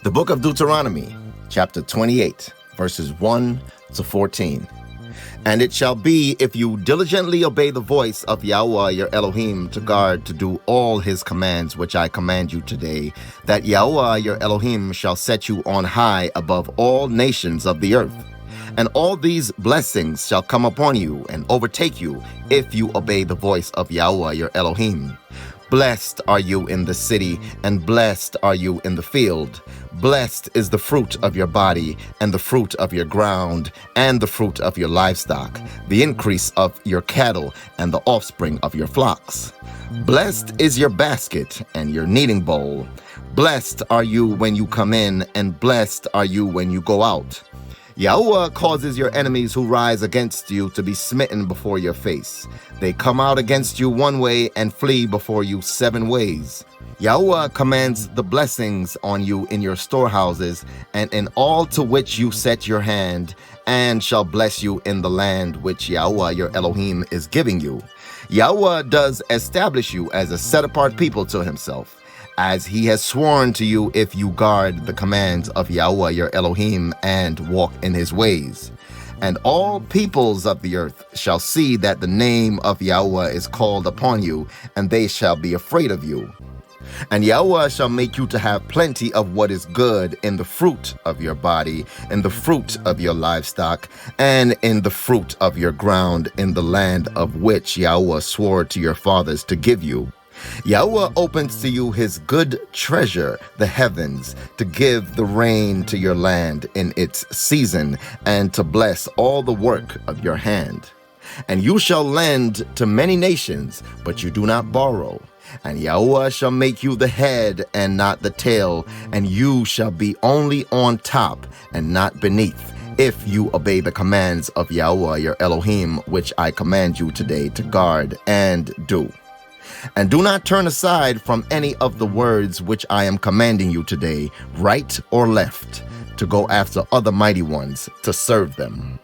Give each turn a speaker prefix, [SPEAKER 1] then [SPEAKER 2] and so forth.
[SPEAKER 1] The book of Deuteronomy, chapter 28, verses 1 to 14. And it shall be, if you diligently obey the voice of YAHUAH your Elohim to guard to do all his commands which I command you today, that YAHUAH your Elohim shall set you on high above all nations of the earth. And all these blessings shall come upon you and overtake you if you obey the voice of YAHUAH your Elohim. Blessed are you in the city, and blessed are you in the field. Blessed is the fruit of your body, and the fruit of your ground, and the fruit of your livestock, the increase of your cattle, and the offspring of your flocks. Blessed is your basket and your kneading bowl. Blessed are you when you come in, and blessed are you when you go out. YAHUAH causes your enemies who rise against you to be smitten before your face. They come out against you one way and flee before you 7 ways. YAHUAH commands the blessings on you in your storehouses and in all to which you set your hand, and shall bless you in the land which YAHUAH your Elohim is giving you. YAHUAH does establish you as a set-apart people to himself, as he has sworn to you if you guard the commands of YAHUAH your Elohim and walk in his ways. And all peoples of the earth shall see that the name of YAHUAH is called upon you, and they shall be afraid of you. And YAHUAH shall make you to have plenty of what is good in the fruit of your body, in the fruit of your livestock, and in the fruit of your ground, in the land of which YAHUAH swore to your fathers to give you. YAHUAH opens to you his good treasure, the heavens, to give the rain to your land in its season, and to bless all the work of your hand. And you shall lend to many nations, but you do not borrow. And YAHUAH shall make you the head and not the tail, and you shall be only on top and not beneath, if you obey the commands of YAHUAH your Elohim, which I command you today to guard and do. And do not turn aside from any of the words which I am commanding you today, right or left, to go after other mighty ones to serve them.